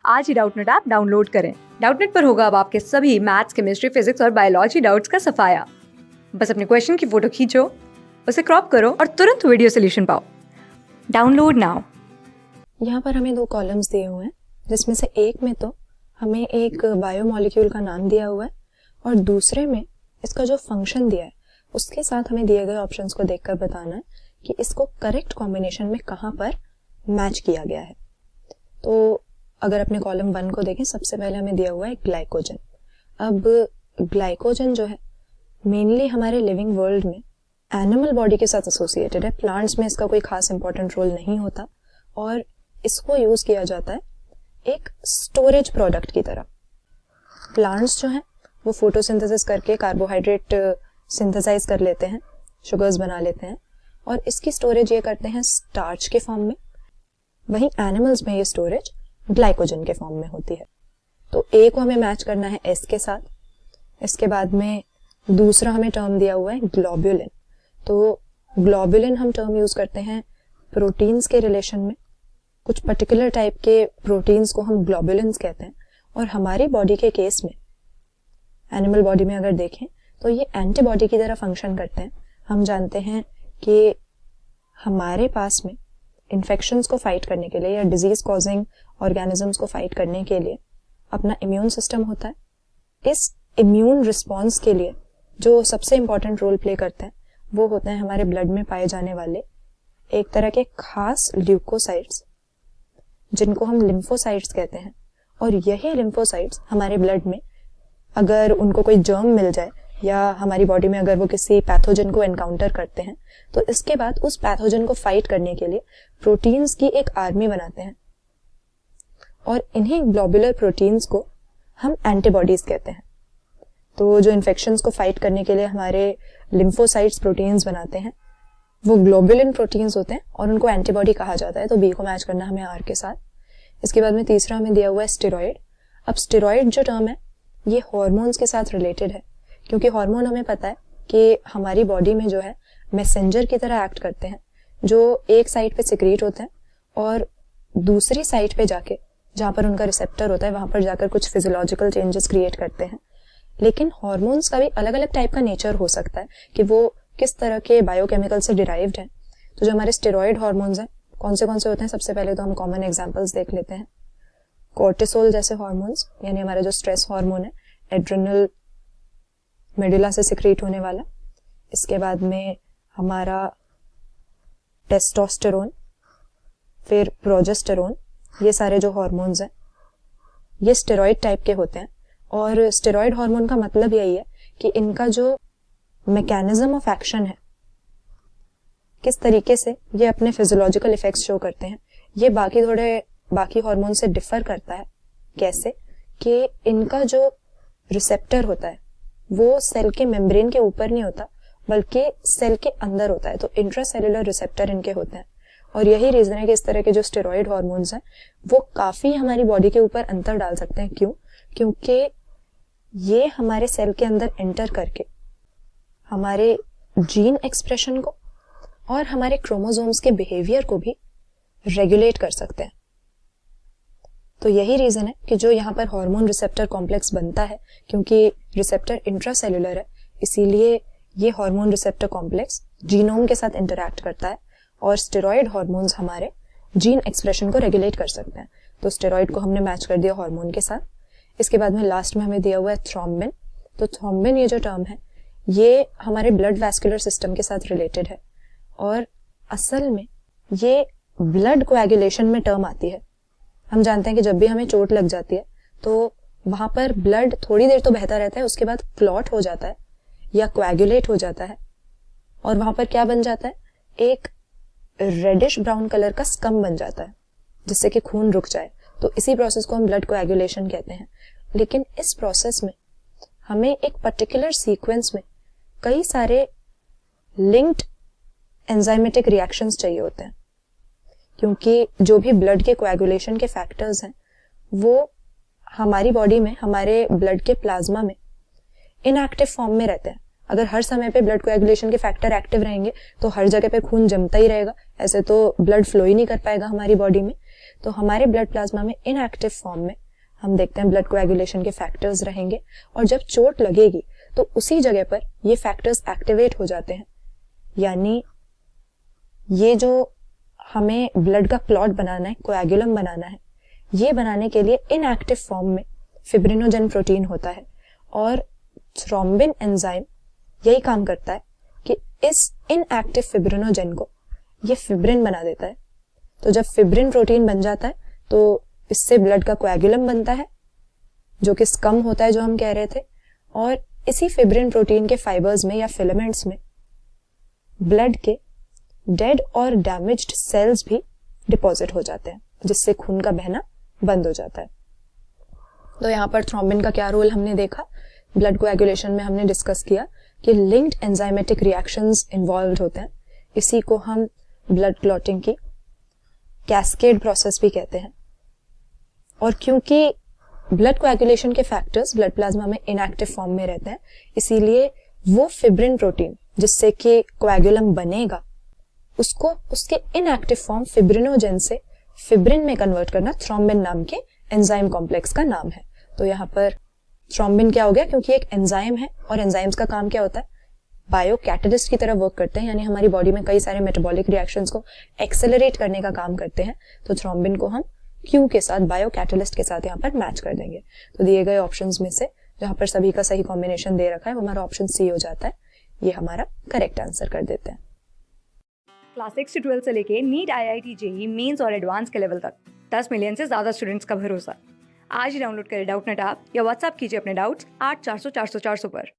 आज ही Doubtnut app download करें। Doubtnut पर होगा अब आपके सभी मैथ्स, केमिस्ट्री, फिजिक्स और बायोलॉजी डाउट्स का सफाया। बस अपने क्वेश्चन की फोटो खींचो, उसे क्रॉप करो और तुरंत वीडियो सोल्यूशन पाओ। Download now. यहाँ पर हमें दो कॉलम्स दिए हुए हैं, जिसमें से एक में तो हमें एक बायोमोलिक्यूल का नाम दिया हुआ है और दूसरे में इसका जो फंक्शन दिया है उसके साथ हमें दिए गए ऑप्शंस को देखकर बताना है कि इसको करेक्ट कॉम्बिनेशन में कहाँ पर मैच किया गया है। तो अगर अपने कॉलम 1 को देखें, सबसे पहले हमें दिया हुआ है ग्लाइकोजन। अब ग्लाइकोजन जो है मेनली हमारे लिविंग वर्ल्ड में एनिमल बॉडी के साथ एसोसिएटेड है। प्लांट्स में इसका कोई खास इंपॉर्टेंट रोल नहीं होता और इसको यूज किया जाता है एक स्टोरेज प्रोडक्ट की तरह। प्लांट्स जो है वो फोटोसिंथेसिस करके कार्बोहाइड्रेट सिंथेसाइज कर लेते हैं, शुगर्स बना लेते हैं और इसकी स्टोरेज ये करते हैं स्टार्च के फॉर्म में। वहीं एनिमल्स में ये स्टोरेज ग्लाइकोजन के फॉर्म में होती है। तो ए को हमें मैच करना है एस के साथ। इसके बाद में दूसरा हमें टर्म दिया हुआ है ग्लोब्युलिन। तो ग्लोब्युलिन हम टर्म यूज करते हैं प्रोटीन्स के रिलेशन में। कुछ पर्टिकुलर टाइप के प्रोटीन्स को हम ग्लोब्युलिन्स कहते हैं और हमारी बॉडी के केस में, एनिमल बॉडी में अगर देखें तो ये एंटीबॉडी की तरह फंक्शन करते हैं। हम जानते हैं कि हमारे पास में इन्फेक्शंस को फाइट करने के लिए या डिजीज कॉजिंग ऑर्गेनिजम्स को फाइट करने के लिए अपना इम्यून सिस्टम होता है। इस इम्यून रिस्पॉन्स के लिए जो सबसे इंपॉर्टेंट रोल प्ले करते हैं वो होते हैं हमारे ब्लड में पाए जाने वाले एक तरह के खास ल्यूकोसाइट्स, जिनको हम लिम्फोसाइट्स कहते हैं। और यही लिम्फोसाइट्स हमारे ब्लड में अगर उनको कोई जर्म मिल जाए या हमारी बॉडी में अगर वो किसी पैथोजन को एनकाउंटर करते हैं तो इसके बाद उस पैथोजन को फाइट करने के लिए प्रोटीन्स की एक आर्मी बनाते हैं और इन्हीं ग्लोबुलर प्रोटीन्स को हम एंटीबॉडीज कहते हैं। तो जो इन्फेक्शंस को फाइट करने के लिए हमारे लिम्फोसाइट्स प्रोटीन्स बनाते हैं वो ग्लोबुलिन प्रोटीन्स होते हैं और उनको एंटीबॉडी कहा जाता है। तो बी को मैच करना हमें आर के साथ। इसके बाद में तीसरा हमें दिया हुआ है स्टेरॉइड। अब स्टेरॉइड जो टर्म है ये हॉर्मोन्स के साथ रिलेटेड है, क्योंकि हार्मोन हमें पता है कि हमारी बॉडी में जो है मैसेंजर की तरह एक्ट करते हैं, जो एक साइड पे सिक्रीट होते हैं और दूसरी साइड पे जाके जहां पर उनका रिसेप्टर होता है वहां पर जाकर कुछ फिजियोलॉजिकल चेंजेस क्रिएट करते हैं। लेकिन हॉर्मोन्स का भी अलग अलग टाइप का नेचर हो सकता है कि वो किस तरह के बायोकेमिकल से डिराइव्ड हैं। तो जो हमारे स्टेरॉइड हॉर्मोन्स हैं कौन से होते हैं, सबसे पहले तो हम कॉमन एग्जांपल्स देख लेते हैं। कोर्टिसोल जैसे हॉर्मोन्स, यानी हमारा जो स्ट्रेस हार्मोन है, एड्रेनल मेडुला से सिक्रीट होने वाला। इसके बाद में हमारा टेस्टोस्टेरोन, फिर प्रोजेस्टेरोन, ये सारे जो हॉर्मोन्स हैं ये स्टेरॉइड टाइप के होते हैं। और स्टेरॉइड हार्मोन का मतलब यही है कि इनका जो मैकेनिज्म ऑफ एक्शन है, किस तरीके से ये अपने फिजियोलॉजिकल इफेक्ट्स शो करते हैं, ये बाकी हार्मोन से डिफर करता है। कैसे कि इनका जो रिसेप्टर होता है वो सेल के मेम्ब्रेन के ऊपर नहीं होता बल्कि सेल के अंदर होता है। तो इंट्रासेल्युलर रिसेप्टर इनके होते हैं और यही रीजन है कि इस तरह के जो स्टेरॉइड हार्मोन्स हैं वो काफी हमारी बॉडी के ऊपर अंतर डाल सकते हैं। क्यों? क्योंकि ये हमारे सेल के अंदर एंटर करके हमारे जीन एक्सप्रेशन को और हमारे क्रोमोसोम्स के बिहेवियर को भी रेगुलेट कर सकते हैं। तो यही रीजन है कि जो यहाँ पर हार्मोन रिसेप्टर कॉम्प्लेक्स बनता है, क्योंकि रिसेप्टर इंट्रासेल्युलर है इसीलिए ये हार्मोन रिसेप्टर कॉम्प्लेक्स जीनोम के साथ इंटरैक्ट करता है और स्टेरॉइड हार्मोन्स हमारे जीन एक्सप्रेशन को रेगुलेट कर सकते हैं। तो स्टेरॉइड को हमने मैच कर दिया हार्मोन के साथ। इसके बाद में लास्ट में हमें दिया हुआ है थ्रोम्बिन। तो थ्रोम्बिन ये जो टर्म है ये हमारे ब्लड वैस्कुलर सिस्टम के साथ रिलेटेड है और असल में ये ब्लड कोएगुलेशन में टर्म आती है। हम जानते हैं कि जब भी हमें चोट लग जाती है तो वहां पर ब्लड थोड़ी देर तो बहता रहता है, उसके बाद क्लॉट हो जाता है या कोएगुलेट हो जाता है और वहां पर क्या बन जाता है, एक रेडिश ब्राउन कलर का स्कम बन जाता है जिससे कि खून रुक जाए। तो इसी प्रोसेस को हम ब्लड कोएगुलेशन कहते हैं। लेकिन इस प्रोसेस में हमें एक पर्टिकुलर सीक्वेंस में कई सारे लिंक्ड एंजाइमेटिक रिएक्शंस चाहिए होते हैं, क्योंकि जो भी ब्लड के कोएगुलेशन के फैक्टर्स हैं वो हमारी बॉडी में, हमारे ब्लड के प्लाज्मा में इनएक्टिव फॉर्म में रहते हैं। अगर हर समय पे ब्लड कोएगुलेशन के फैक्टर एक्टिव रहेंगे तो हर जगह पे खून जमता ही रहेगा, ऐसे तो ब्लड फ्लो ही नहीं कर पाएगा हमारी बॉडी में। तो हमारे ब्लड प्लाज्मा में इनएक्टिव फॉर्म में हम देखते हैं ब्लड कोएगुलेशन के फैक्टर्स रहेंगे, और जब चोट लगेगी तो उसी जगह पर ये फैक्टर्स एक्टिवेट हो जाते हैं। यानी ये जो हमें ब्लड का क्लॉट बनाना है, कोएगुलम बनाना है, ये बनाने के लिए इनएक्टिव फॉर्म में फिब्रिनोजन प्रोटीन होता है, और थ्रोम्बिन एंजाइम यही काम करता है कि इस इनएक्टिव फिब्रिनोजन को ये फिब्रिन बना देता है। तो जब फिब्रिन प्रोटीन बन जाता है तो इससे ब्लड का कोएगुलम बनता है, जो कि स्कम होता है जो हम कह रहे थे, और इसी फिब्रिन प्रोटीन के फाइबर्स में या फिलामेंट्स में ब्लड के डेड और डैमेज्ड सेल्स भी डिपॉजिट हो जाते हैं, जिससे खून का बहना बंद हो जाता है। तो यहाँ पर थ्रोम्बिन का क्या रोल हमने देखा, ब्लड कोएगुलेशन में हमने डिस्कस किया कि लिंक्ड एंजाइमेटिक रिएक्शंस इन्वॉल्व होते हैं। इसी को हम ब्लड क्लॉटिंग की कैस्केड प्रोसेस भी कहते हैं। और क्योंकि ब्लड कोएगुलेशन के फैक्टर्स ब्लड प्लाज्मा में इनएक्टिव फॉर्म में रहते हैं, इसीलिए वो फिब्रिन प्रोटीन जिससे कि कोएगुलम बनेगा, उसको उसके इनएक्टिव फॉर्म फिब्रिनोजन से फिब्रिन में कन्वर्ट करना थ्रोम्बिन नाम के एंजाइम कॉम्प्लेक्स का नाम है। तो यहाँ पर थ्रोम्बिन क्या हो गया, क्योंकि एक एंजाइम है और एंजाइम्स का काम क्या होता है, बायो कैटलिस्ट की तरह वर्क करते हैं, यानी हमारी बॉडी में कई सारे मेटाबॉलिक रिएक्शंस को एक्सेलरेट करने का काम करते हैं। तो थ्रोम्बिन को हम क्यू के साथ, बायो कैटलिस्ट के साथ यहाँ पर मैच कर देंगे। तो दिए गए ऑप्शंस में से जहां पर सभी का सही कॉम्बिनेशन दे रखा है वो हमारा ऑप्शन सी हो जाता है। ये हमारा करेक्ट आंसर कर देते हैं। क्लास 6 से 12 से लेके नीट, IIT, JEE मेंस और एडवांस के लेवल तक 10 मिलियन से ज़्यादा स्टूडेंट्स का भरोसा। आज ही डाउनलोड करें डाउटनेट ऐप या व्हाट्सएप कीजिए अपने डाउट्स 8400 400 400 पर।